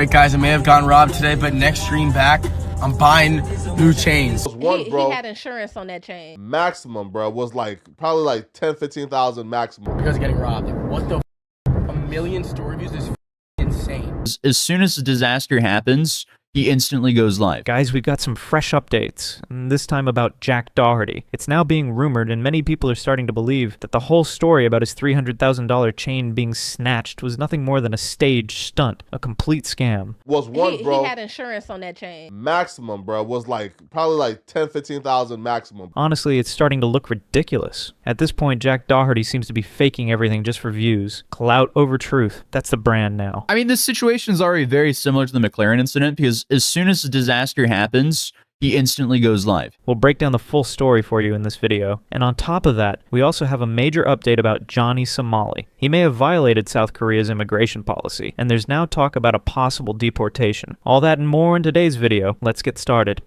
Alright guys, I may have gotten robbed today, but next stream back, I'm buying new chains. He had insurance on that chain. Maximum, bro, was like probably like 10, 15,000 maximum. Because of getting robbed. What the A million story views is insane. As soon as the disaster happens, he instantly goes live. Guys, we've got some fresh updates, and this time about Jack Doherty. It's now being rumored, and many people are starting to believe, that the whole story about his $300,000 chain being snatched was nothing more than a staged stunt, a complete scam. He had insurance on that chain. Maximum, bro, was like probably like 10, 15,000 maximum. Honestly, it's starting to look ridiculous. At this point, Jack Doherty seems to be faking everything just for views. Clout over truth. That's the brand now. I mean, this situation is already very similar to the McLaren incident, because as soon as the disaster happens, he instantly goes live. We'll break down the full story for you in this video. And on top of that, we also have a major update about Johnny Somali. He may have violated South Korea's immigration policy, and there's now talk about a possible deportation. All that and more in today's video. Let's get started.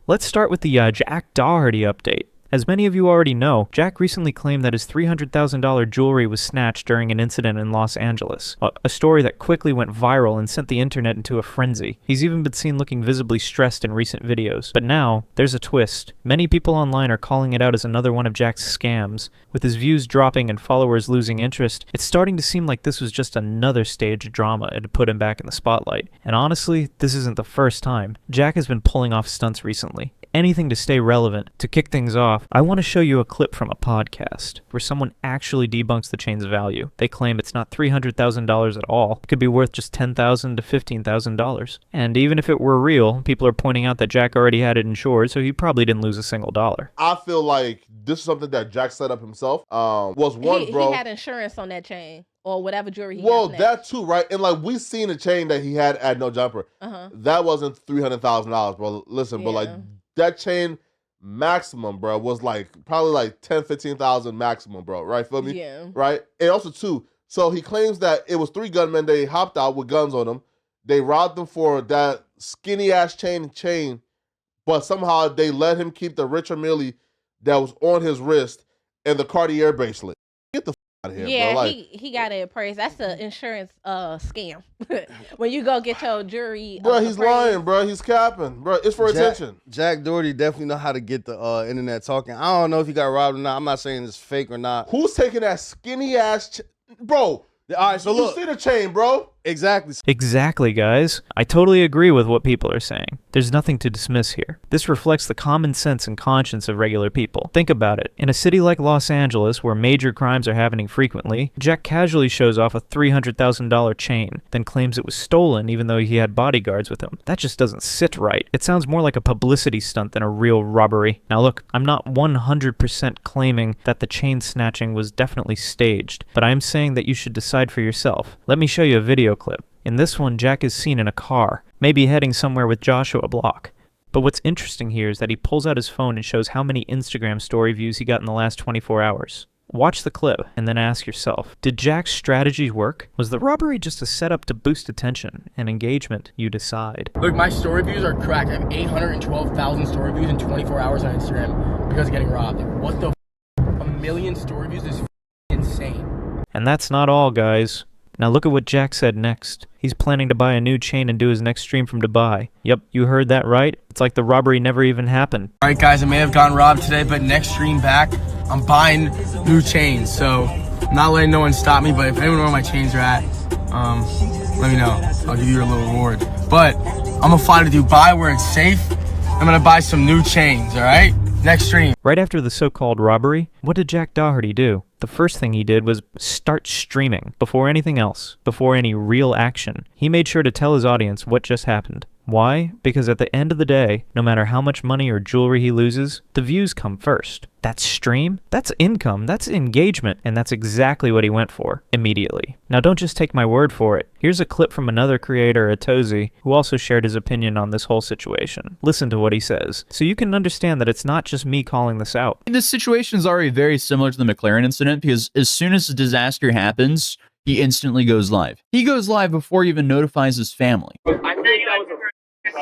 Let's start with the Jack Doherty update. As many of you already know, Jack recently claimed that his $300,000 jewelry was snatched during an incident in Los Angeles, a story that quickly went viral and sent the internet into a frenzy. He's even been seen looking visibly stressed in recent videos. But now, there's a twist. Many people online are calling it out as another one of Jack's scams. With his views dropping and followers losing interest, it's starting to seem like this was just another staged drama to put him back in the spotlight. And honestly, this isn't the first time. Jack has been pulling off stunts recently. Anything to stay relevant. To kick things off, I want to show you a clip from a podcast where someone actually debunks the chain's value. They claim it's not $300,000 at all. It could be worth just $10,000 to $15,000. And even if it were real, people are pointing out that Jack already had it insured, so he probably didn't lose a single dollar. I feel like this is something that Jack set up himself. He had insurance on that chain. Or whatever jewelry he Well, got that too, right? And like we seen a chain that he had at No Jumper. That wasn't $300,000, bro. Listen, but like that chain maximum, bro, was like probably like 10, 15,000 maximum, bro. Right? Feel me? Yeah. Right? And also too, so he claims that it was 3 gunmen. They hopped out with guns on them. They robbed them for that skinny ass chain, but somehow they let him keep the Richard Mille that was on his wrist and the Cartier bracelet. Get the out of here, yeah, bro. Like, he got it appraised. That's the insurance scam. When you go get your jewelry, bro, he's lying, bro. He's capping, bro. It's for attention. Jack Doherty definitely know how to get the internet talking. I don't know if he got robbed or not. I'm not saying it's fake or not. Who's taking that skinny ass, bro? All right, so look, you see the chain, bro. Exactly, guys. I totally agree with what people are saying. There's nothing to dismiss here. This reflects the common sense and conscience of regular people. Think about it. In a city like Los Angeles, where major crimes are happening frequently, Jack casually shows off a $300,000 chain, then claims it was stolen even though he had bodyguards with him. That just doesn't sit right. It sounds more like a publicity stunt than a real robbery. Now look, I'm not 100% claiming that the chain snatching was definitely staged, but I'm saying that you should decide for yourself. Let me show you a video clip. In this one, Jack is seen in a car, maybe heading somewhere with Joshua Block. But what's interesting here is that he pulls out his phone and shows how many Instagram story views he got in the last 24 hours. Watch the clip and then ask yourself, did Jack's strategy work? Was the robbery just a setup to boost attention and engagement? You decide. Look, my story views are cracked. I have 812,000 story views in 24 hours on Instagram because of getting robbed. What the A million story views is insane. And that's not all, guys. Now look at what Jack said next. He's planning to buy a new chain and do his next stream from Dubai. Yep, you heard that right. It's like the robbery never even happened. Alright guys, I may have gotten robbed today, but next stream back, I'm buying new chains. So I'm not letting no one stop me, but if anyone knows where my chains are at, let me know. I'll give you a little reward. But I'm gonna fly to Dubai where it's safe. I'm gonna buy some new chains, alright? Next stream. Right after the so-called robbery, what did Jack Doherty do? The first thing he did was start streaming before anything else, before any real action. He made sure to tell his audience what just happened. Why? Because at the end of the day, no matter how much money or jewelry he loses, the views come first. That stream, that's income, that's engagement, and that's exactly what he went for, immediately. Now don't just take my word for it. Here's a clip from another creator, Atozi, who also shared his opinion on this whole situation. Listen to what he says, so you can understand that it's not just me calling this out. This situation is already very similar to the McLaren incident, because as soon as the disaster happens, he instantly goes live. He goes live before he even notifies his family. I think that was a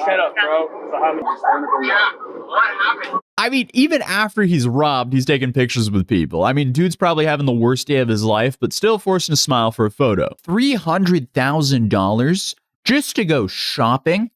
setup, bro. What happened? I mean, even after he's robbed, he's taking pictures with people. I mean, dude's probably having the worst day of his life, but still forcing a smile for a photo. $300,000 just to go shopping?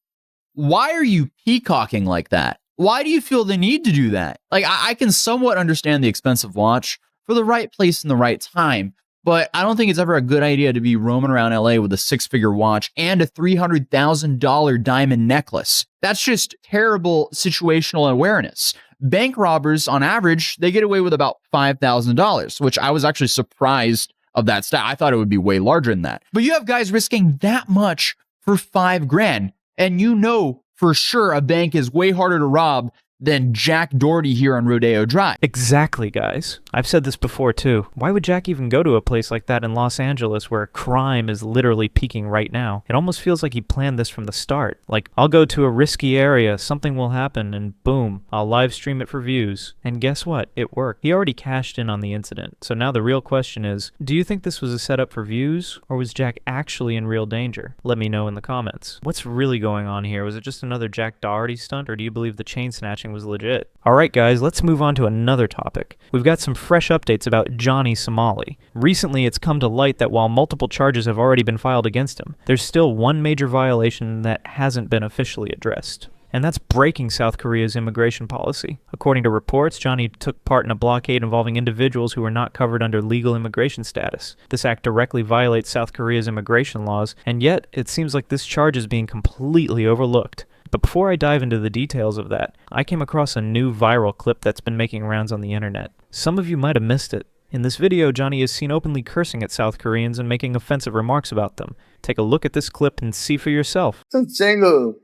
Why are you peacocking like that? Why do you feel the need to do that? Like, I can somewhat understand the expensive watch for the right place and the right time, but I don't think it's ever a good idea to be roaming around LA with a 6-figure watch and a $300,000 diamond necklace. That's just terrible situational awareness. Bank robbers, on average, they get away with about $5,000, which I was actually surprised of that stat. I thought it would be way larger than that. But you have guys risking that much for $5,000, and you know for sure a bank is way harder to rob than Jack Doherty here on Rodeo Drive. Exactly, guys. I've said this before, too. Why would Jack even go to a place like that in Los Angeles where crime is literally peaking right now? It almost feels like he planned this from the start. Like, I'll go to a risky area, something will happen, and boom, I'll live stream it for views. And guess what? It worked. He already cashed in on the incident. So now the real question is, do you think this was a setup for views, or was Jack actually in real danger? Let me know in the comments. What's really going on here? Was it just another Jack Doherty stunt, or do you believe the chain snatching was legit? Alright guys, let's move on to another topic. We've got some fresh updates about Johnny Somali. Recently it's come to light that while multiple charges have already been filed against him, there's still one major violation that hasn't been officially addressed. And that's breaking South Korea's immigration policy. According to reports, Johnny took part in a blockade involving individuals who were not covered under legal immigration status. This act directly violates South Korea's immigration laws, and yet it seems like this charge is being completely overlooked. But before I dive into the details of that, I came across a new viral clip that's been making rounds on the internet. Some of you might have missed it. In this video, Johnny is seen openly cursing at South Koreans and making offensive remarks about them. Take a look at this clip and see for yourself. Some single.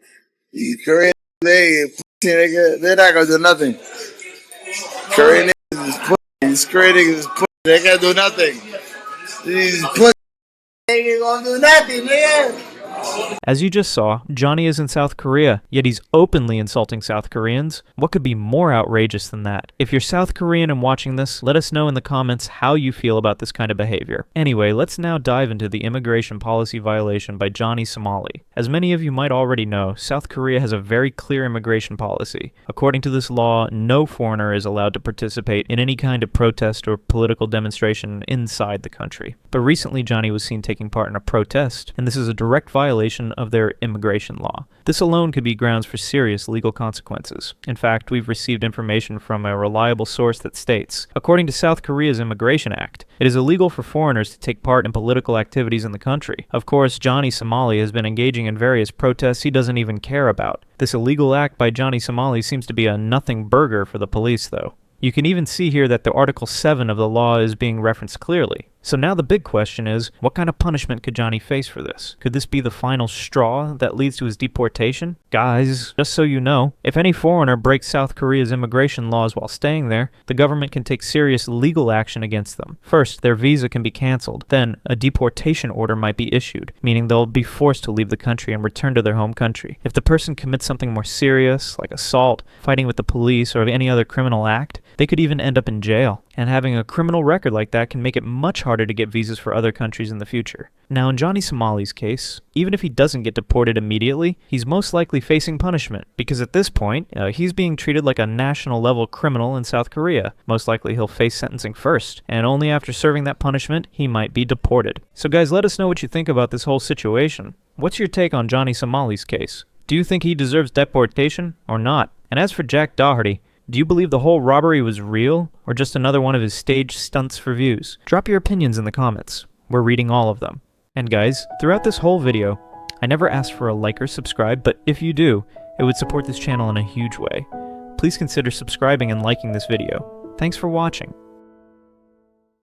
These Korean niggas, they're not gonna do nothing. Korean niggas is pussy. These Korean niggas is pussy. They can't do nothing. These pussy niggas gonna do nothing, nigga. As you just saw, Johnny is in South Korea, yet he's openly insulting South Koreans. What could be more outrageous than that? If you're South Korean and watching this, let us know in the comments how you feel about this kind of behavior. Anyway, let's now dive into the immigration policy violation by Johnny Somali. As many of you might already know, South Korea has a very clear immigration policy. According to this law, no foreigner is allowed to participate in any kind of protest or political demonstration inside the country. But recently, Johnny was seen taking part in a protest, and this is a direct violation of their immigration law. This alone could be grounds for serious legal consequences. In fact, we've received information from a reliable source that states, according to South Korea's Immigration Act, it is illegal for foreigners to take part in political activities in the country. Of course, Johnny Somali has been engaging in various protests he doesn't even care about. This illegal act by Johnny Somali seems to be a nothing burger for the police, though. You can even see here that the Article 7 of the law is being referenced clearly. So now the big question is, what kind of punishment could Johnny face for this? Could this be the final straw that leads to his deportation? Guys, just so you know, if any foreigner breaks South Korea's immigration laws while staying there, the government can take serious legal action against them. First, their visa can be canceled. Then, a deportation order might be issued, meaning they'll be forced to leave the country and return to their home country. If the person commits something more serious, like assault, fighting with the police, or any other criminal act, they could even end up in jail. And having a criminal record like that can make it much harder to get visas for other countries in the future. Now, in Johnny Somali's case, even if he doesn't get deported immediately, he's most likely facing punishment, because at this point, he's being treated like a national-level criminal in South Korea. Most likely he'll face sentencing first, and only after serving that punishment, he might be deported. So guys, let us know what you think about this whole situation. What's your take on Johnny Somali's case? Do you think he deserves deportation, or not? And as for Jack Doherty, do you believe the whole robbery was real, or just another one of his staged stunts for views? Drop your opinions in the comments. We're reading all of them. And guys, throughout this whole video, I never asked for a like or subscribe, but if you do, it would support this channel in a huge way. Please consider subscribing and liking this video. Thanks for watching.